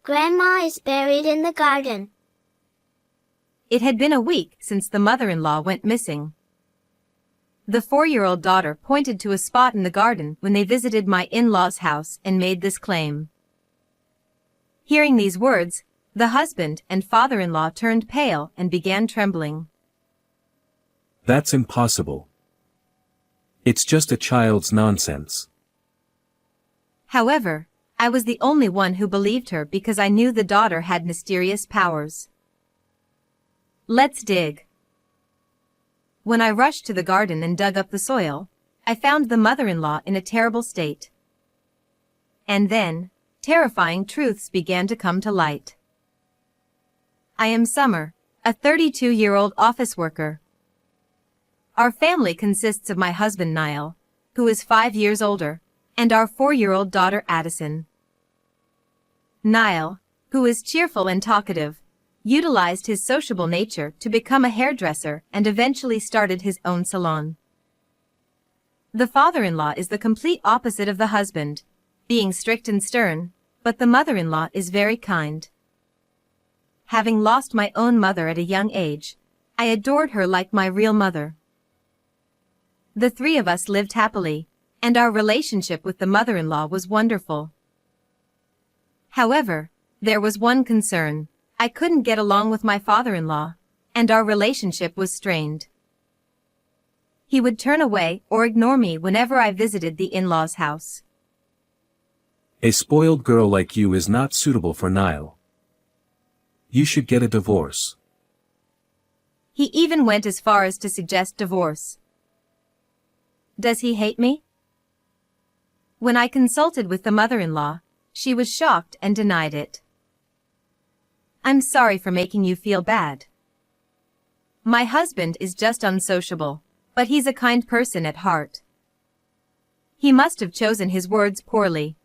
Grandma is buried in the garden. It had been a week since the mother-in-law went missing. The 4-year-old daughter pointed to a spot in the garden when they visited my in-laws' house and made this claim. Hearing these words, the husband and father-in-law turned pale and began trembling. That's impossible. It's just a child's nonsense. However, I was the only one who believed her because I knew the daughter had mysterious powers. Let's dig. When I rushed to the garden and dug up the soil, I found the mother-in-law in a terrible state. And then, terrifying truths began to come to light. I am Summer, a 32-year-old office worker. Our family consists of my husband Niall, who is 5 years older, and our 4-year-old daughter Addison. Niall, who is cheerful and talkative, utilized his sociable nature to become a hairdresser and eventually started his own salon. The father-in-law is the complete opposite of the husband, being strict and stern, but the mother-in-law is very kind. Having lost my own mother at a young age, I adored her like my real mother. The 3 of us lived happily, and our relationship with the mother-in-law was wonderful. However, there was one concern. I couldn't get along with my father-in-law, and our relationship was strained. He would turn away or ignore me whenever I visited the in-laws' house. A spoiled girl like you is not suitable for Niall. You should get a divorce. He even went as far as to suggest divorce. Does he hate me? When I consulted with the mother-in-law, she was shocked and denied it. I'm sorry for making you feel bad. My husband is just unsociable, but he's a kind person at heart. He must have chosen his words poorly.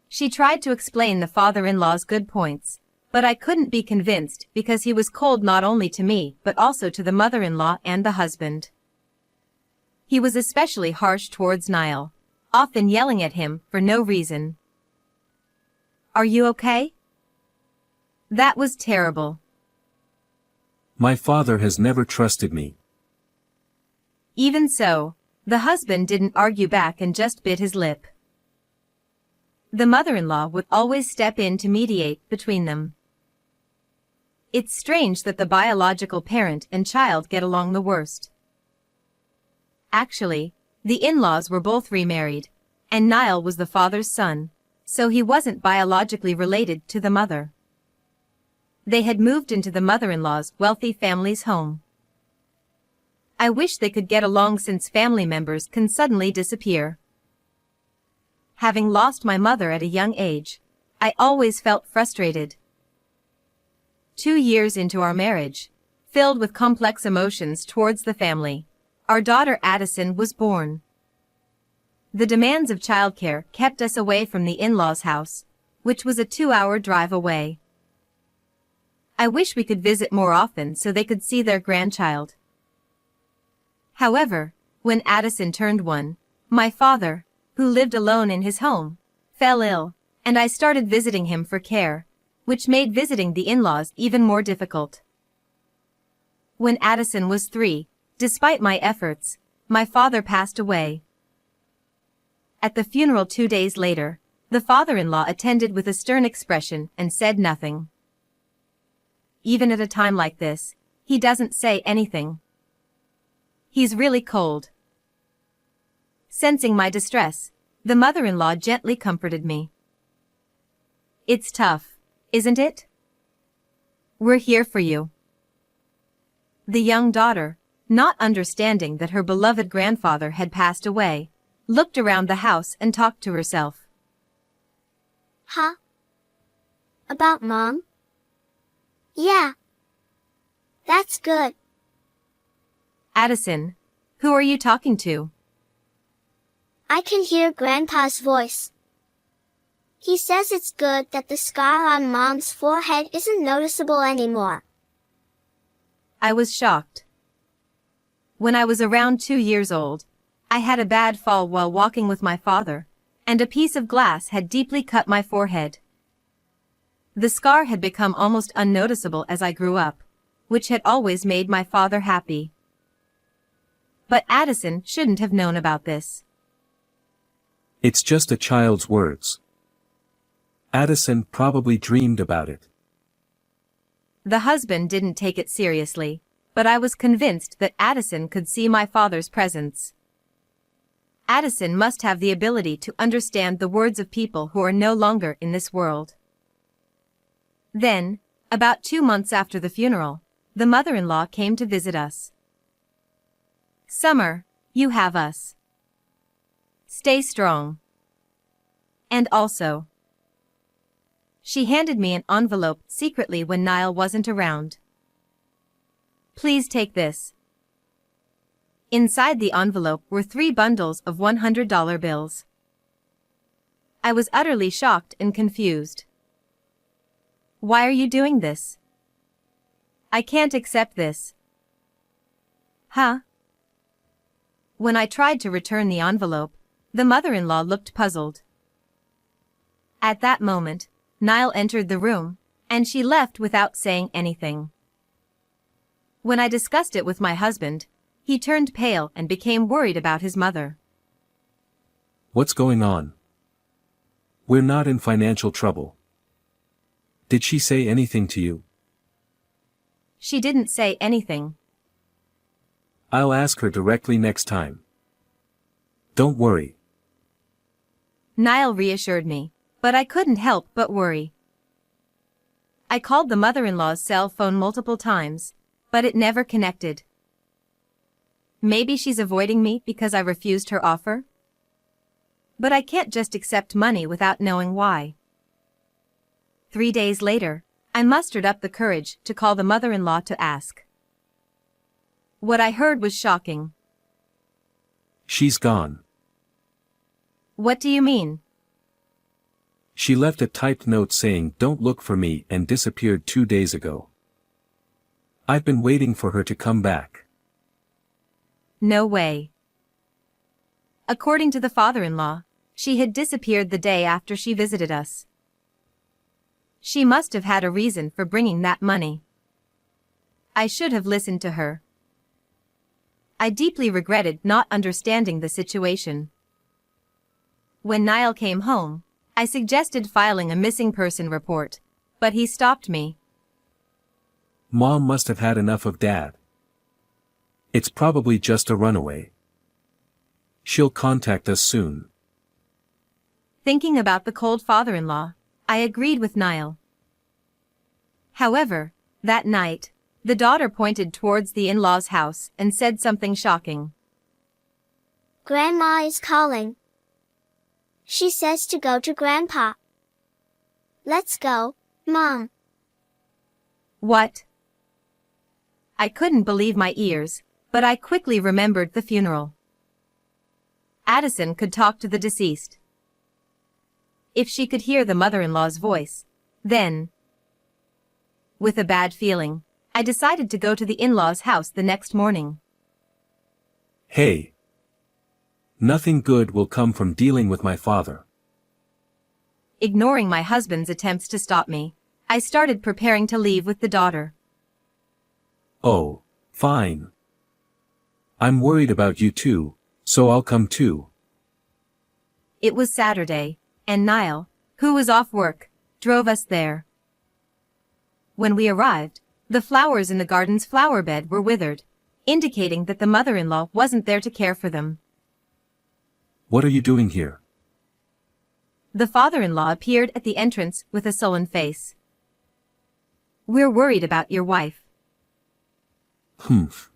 She tried to explain the father-in-law's good points, but I couldn't be convinced because he was cold not only to me but also to the mother-in-law and the husband. He was especially harsh towards Niall, often yelling at him for no reason. Are you okay? That was terrible. My father has never trusted me. Even so, the husband didn't argue back and just bit his lip. The mother-in-law would always step in to mediate between them. It's strange that the biological parent and child get along the worst. Actually, the in-laws were both remarried, and Niall was the father's son, so he wasn't biologically related to the mother. They had moved into the mother-in-law's wealthy family's home. I wish they could get along since family members can suddenly disappear. Having lost my mother at a young age, I always felt frustrated. 2 years into our marriage, filled with complex emotions towards the family, our daughter Addison was born. The demands of childcare kept us away from the in-laws' house, which was a 2-hour drive away. I wish we could visit more often so they could see their grandchild. However, when Addison turned 1, my father, who lived alone in his home, fell ill, and I started visiting him for care, which made visiting the in-laws even more difficult. When Addison was 3, despite my efforts, my father passed away. At the funeral 2 days later, the father-in-law attended with a stern expression and said nothing. Even at a time like this, he doesn't say anything. He's really cold. Sensing my distress, the mother-in-law gently comforted me. It's tough, isn't it? We're here for you. The young daughter, not understanding that her beloved grandfather had passed away, looked around the house and talked to herself. Huh? About Mom? Yeah. That's good. Addison, who are you talking to? I can hear Grandpa's voice. He says it's good that the scar on Mom's forehead isn't noticeable anymore. I was shocked. When I was around 2 years old, I had a bad fall while walking with my father, and a piece of glass had deeply cut my forehead. The scar had become almost unnoticeable as I grew up, which had always made my father happy. But Addison shouldn't have known about this. It's just a child's words. Addison probably dreamed about it. The husband didn't take it seriously, but I was convinced that Addison could see my father's presence. Addison must have the ability to understand the words of people who are no longer in this world. Then, about 2 months after the funeral, the mother-in-law came to visit us. "Summer, you have us. Stay strong. And also," she handed me an envelope secretly when Niall wasn't around. "Please take this." Inside the envelope were 3 bundles of $100 bills. I was utterly shocked and confused. "Why are you doing this? I can't accept this." "Huh?" When I tried to return the envelope, the mother-in-law looked puzzled. At that moment, Niall entered the room, and she left without saying anything. When I discussed it with my husband, he turned pale and became worried about his mother. What's going on? We're not in financial trouble. Did she say anything to you? She didn't say anything. I'll ask her directly next time. Don't worry. Niall reassured me, but I couldn't help but worry. I called the mother-in-law's cell phone multiple times, but it never connected. Maybe she's avoiding me because I refused her offer? But I can't just accept money without knowing why. 3 days later, I mustered up the courage to call the mother-in-law to ask. What I heard was shocking. She's gone. What do you mean? She left a typed note saying don't look for me and disappeared 2 days ago. I've been waiting for her to come back. No way. According to the father-in-law, she had disappeared the day after she visited us. She must have had a reason for bringing that money. I should have listened to her. I deeply regretted not understanding the situation. When Niall came home, I suggested filing a missing person report, but he stopped me. Mom must have had enough of Dad. It's probably just a runaway. She'll contact us soon. Thinking about the cold father-in-law, I agreed with Niall. However, that night, the daughter pointed towards the in-laws' house and said something shocking. Grandma is calling. She says to go to Grandpa. Let's go, Mom. What? I couldn't believe my ears, but I quickly remembered the funeral. Addison could talk to the deceased. If she could hear the mother-in-law's voice, then... With a bad feeling, I decided to go to the in-laws' house the next morning. Hey. Nothing good will come from dealing with my father. Ignoring my husband's attempts to stop me, I started preparing to leave with the daughter. Oh, fine. I'm worried about you too, so I'll come too. It was Saturday, and Niall, who was off work, drove us there. When we arrived, the flowers in the garden's flower bed were withered, indicating that the mother-in-law wasn't there to care for them. What are you doing here? The father-in-law appeared at the entrance with a sullen face. We're worried about your wife. Humph.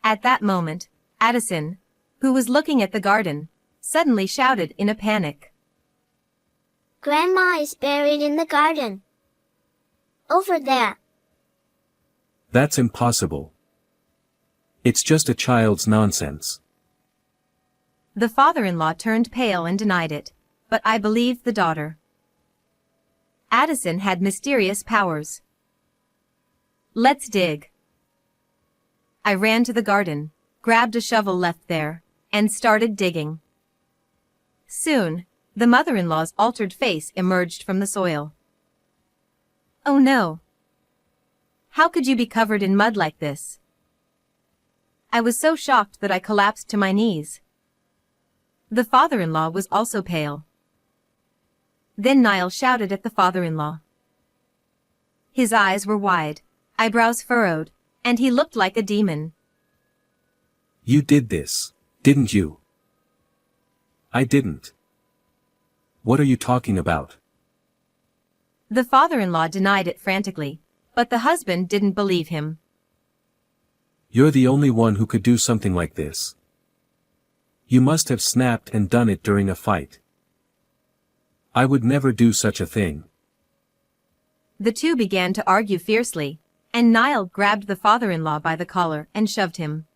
At that moment, Addison, who was looking at the garden, suddenly shouted in a panic. Grandma is buried in the garden. Over there. That's impossible. It's just a child's nonsense. The father-in-law turned pale and denied it, but I believed the daughter. Addison had mysterious powers. Let's dig. I ran to the garden, grabbed a shovel left there, and started digging. Soon, the mother-in-law's altered face emerged from the soil. Oh no! How could you be covered in mud like this? I was so shocked that I collapsed to my knees. The father-in-law was also pale. Then Niall shouted at the father-in-law. His eyes were wide, eyebrows furrowed, and he looked like a demon. You did this, didn't you? I didn't. What are you talking about? The father-in-law denied it frantically, but the husband didn't believe him. You're the only one who could do something like this. You must have snapped and done it during a fight. I would never do such a thing. The two began to argue fiercely, and Niall grabbed the father-in-law by the collar and shoved him.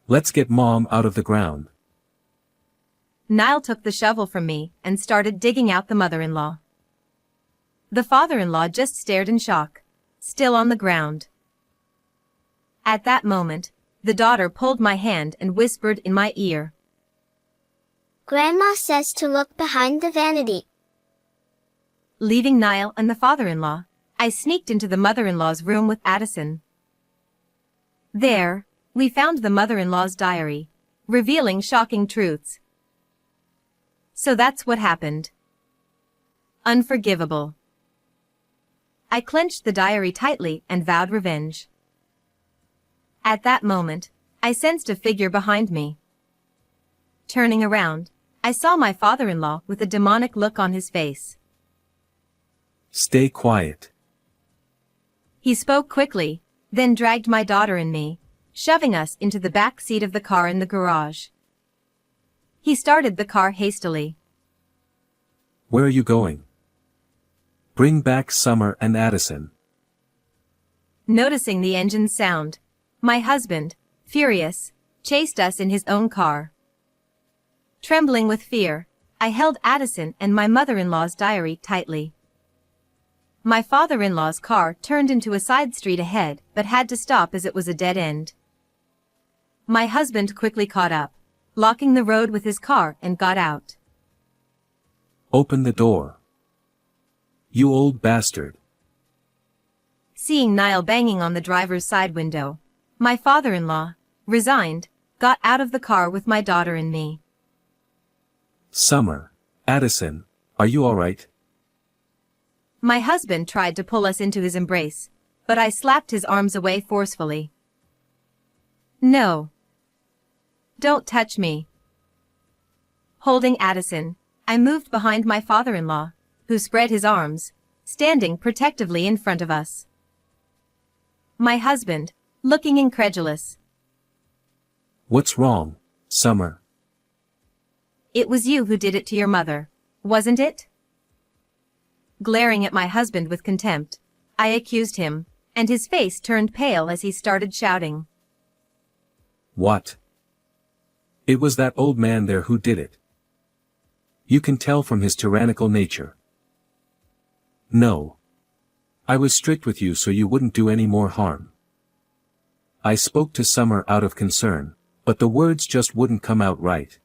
Let's get Mom out of the ground. Niall took the shovel from me and started digging out the mother-in-law. The father-in-law just stared in shock, still on the ground. At that moment, the daughter pulled my hand and whispered in my ear. Grandma says to look behind the vanity. Leaving Niall and the father-in-law, I sneaked into the mother-in-law's room with Addison. There, we found the mother-in-law's diary, revealing shocking truths. So that's what happened. Unforgivable. I clenched the diary tightly and vowed revenge. At that moment, I sensed a figure behind me. Turning around, I saw my father-in-law with a demonic look on his face. Stay quiet. He spoke quickly, then dragged my daughter and me, shoving us into the back seat of the car in the garage. He started the car hastily. Where are you going? Bring back Summer and Addison. Noticing the engine's sound, my husband, furious, chased us in his own car. Trembling with fear, I held Addison and my mother-in-law's diary tightly. My father-in-law's car turned into a side street ahead but had to stop as it was a dead end. My husband quickly caught up, blocking the road with his car, and got out. Open the door. You old bastard. Seeing Niall banging on the driver's side window, my father-in-law, resigned, got out of the car with my daughter and me. Summer, Addison, are you all right? My husband tried to pull us into his embrace, but I slapped his arms away forcefully. No. Don't touch me. Holding Addison, I moved behind my father-in-law, who spread his arms, standing protectively in front of us. My husband, looking incredulous. What's wrong, Summer? It was you who did it to your mother, wasn't it? Glaring at my husband with contempt, I accused him, and his face turned pale as he started shouting. What? It was that old man there who did it. You can tell from his tyrannical nature. No. I was strict with you so you wouldn't do any more harm. I spoke to Summer out of concern, but the words just wouldn't come out right.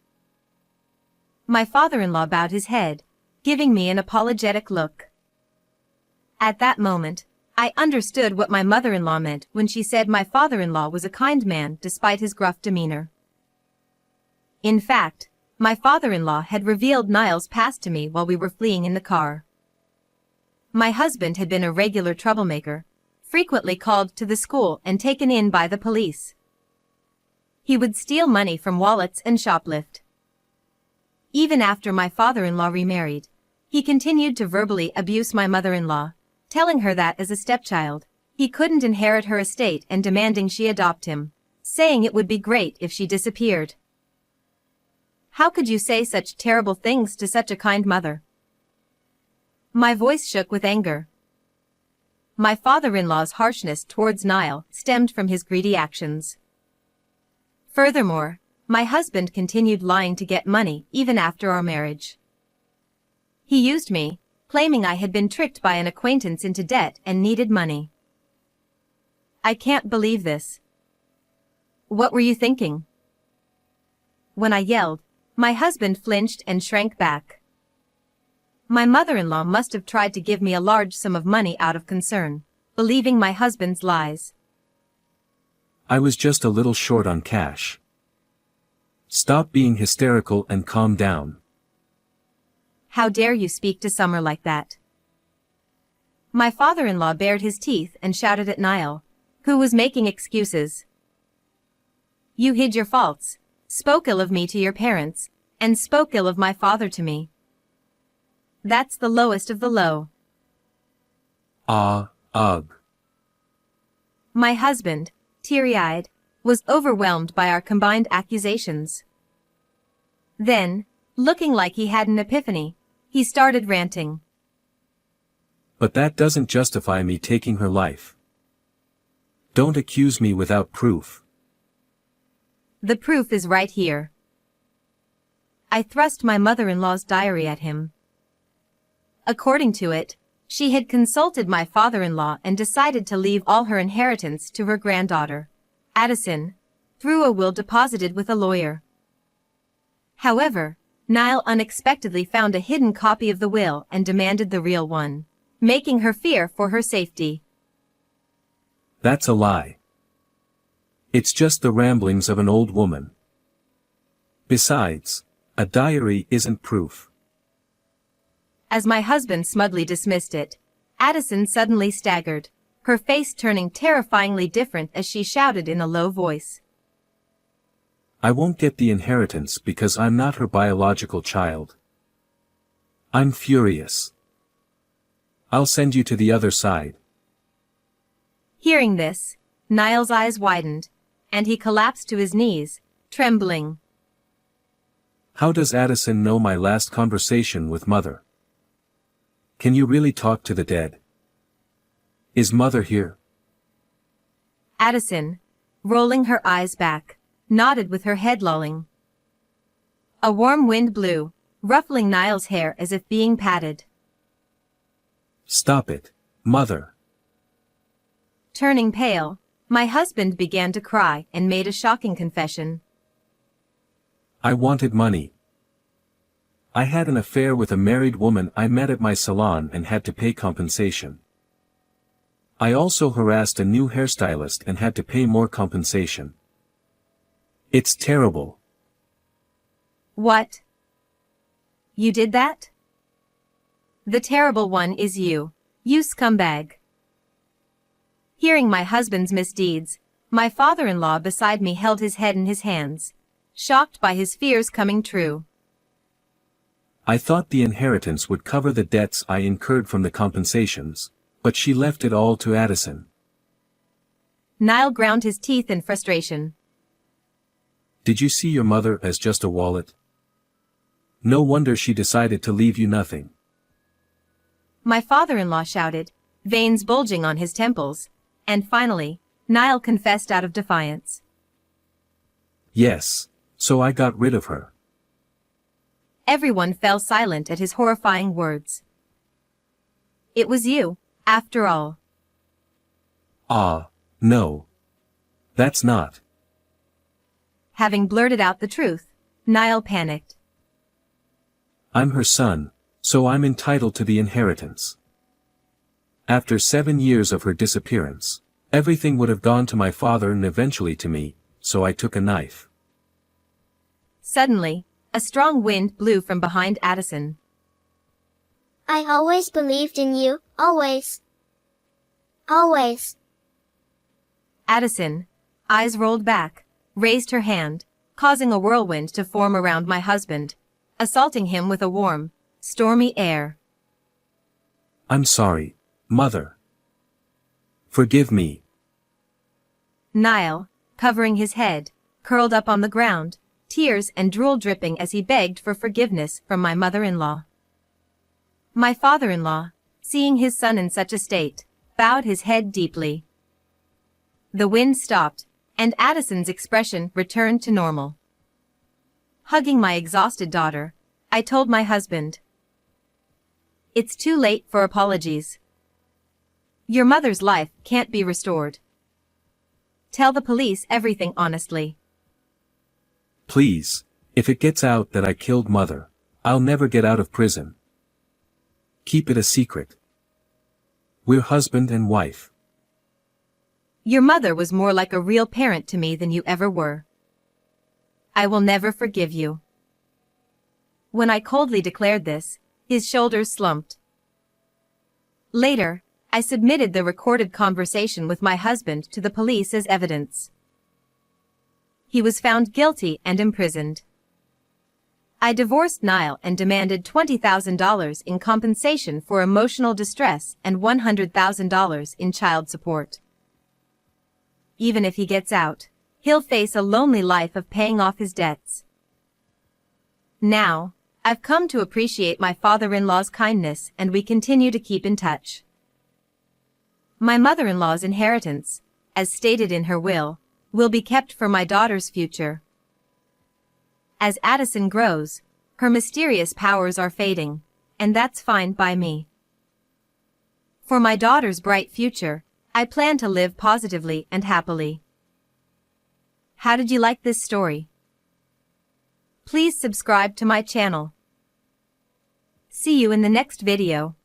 My father-in-law bowed his head, giving me an apologetic look. At that moment, I understood what my mother-in-law meant when she said my father-in-law was a kind man despite his gruff demeanor. In fact, my father-in-law had revealed Niall's past to me while we were fleeing in the car. My husband had been a regular troublemaker, frequently called to the school and taken in by the police. He would steal money from wallets and shoplift. Even after my father-in-law remarried, he continued to verbally abuse my mother-in-law, telling her that as a stepchild, he couldn't inherit her estate and demanding she adopt him, saying it would be great if she disappeared. How could you say such terrible things to such a kind mother? My voice shook with anger. My father-in-law's harshness towards Niall stemmed from his greedy actions. Furthermore, my husband continued lying to get money even after our marriage. He used me, claiming I had been tricked by an acquaintance into debt and needed money. I can't believe this. What were you thinking? When I yelled, my husband flinched and shrank back. My mother-in-law must have tried to give me a large sum of money out of concern, believing my husband's lies. I was just a little short on cash. Stop being hysterical and calm down. How dare you speak to Summer like that? My father-in-law bared his teeth and shouted at Niall, who was making excuses. You hid your faults, spoke ill of me to your parents, and spoke ill of my father to me. That's the lowest of the low. Ugh. My husband, teary-eyed, was overwhelmed by our combined accusations. Then, looking like he had an epiphany, he started ranting. But that doesn't justify me taking her life. Don't accuse me without proof. The proof is right here. I thrust my mother-in-law's diary at him. According to it, she had consulted my father-in-law and decided to leave all her inheritance to her granddaughter, Addison, through a will deposited with a lawyer. However, Niall unexpectedly found a hidden copy of the will and demanded the real one, making her fear for her safety. That's a lie. It's just the ramblings of an old woman. Besides, a diary isn't proof. As my husband smugly dismissed it, Addison suddenly staggered, her face turning terrifyingly different as she shouted in a low voice. I won't get the inheritance because I'm not her biological child. I'm furious. I'll send you to the other side. Hearing this, Niall's eyes widened, and he collapsed to his knees, trembling. How does Addison know my last conversation with Mother? Can you really talk to the dead? Is Mother here? Addison, rolling her eyes back, nodded with her head lolling. A warm wind blew, ruffling Niall's hair as if being patted. Stop it, Mother. Turning pale, my husband began to cry and made a shocking confession. I wanted money. I had an affair with a married woman I met at my salon and had to pay compensation. I also harassed a new hairstylist and had to pay more compensation. It's terrible. What? You did that? The terrible one is you scumbag. Hearing my husband's misdeeds, my father-in-law beside me held his head in his hands, shocked by his fears coming true. I thought the inheritance would cover the debts I incurred from the compensations, but she left it all to Addison. Niall ground his teeth in frustration. Did you see your mother as just a wallet? No wonder she decided to leave you nothing. My father-in-law shouted, veins bulging on his temples, and finally, Niall confessed out of defiance. Yes, so I got rid of her. Everyone fell silent at his horrifying words. It was you, after all. No. That's not. Having blurted out the truth, Niall panicked. I'm her son, so I'm entitled to the inheritance. After 7 years of her disappearance, everything would have gone to my father and eventually to me, so I took a knife. Suddenly, a strong wind blew from behind Addison. I always believed in you, always. Always. Addison, eyes rolled back, raised her hand, causing a whirlwind to form around my husband, assaulting him with a warm, stormy air. I'm sorry, Mother. Forgive me. Niall, covering his head, curled up on the ground, tears and drool dripping as he begged for forgiveness from my mother-in-law. My father-in-law, seeing his son in such a state, bowed his head deeply. The wind stopped, and Addison's expression returned to normal. Hugging my exhausted daughter, I told my husband, "It's too late for apologies. Your mother's life can't be restored. Tell the police everything honestly." Please, if it gets out that I killed Mother, I'll never get out of prison. Keep it a secret. We're husband and wife. Your mother was more like a real parent to me than you ever were. I will never forgive you. When I coldly declared this, his shoulders slumped. Later, I submitted the recorded conversation with my husband to the police as evidence. He was found guilty and imprisoned. I divorced Niall and demanded $20,000 in compensation for emotional distress and $100,000 in child support. Even if he gets out, he'll face a lonely life of paying off his debts. Now, I've come to appreciate my father-in-law's kindness and we continue to keep in touch. My mother-in-law's inheritance, as stated in her will be kept for my daughter's future. As Addison grows, her mysterious powers are fading, and that's fine by me. For my daughter's bright future, I plan to live positively and happily. How did you like this story? Please subscribe to my channel. See you in the next video.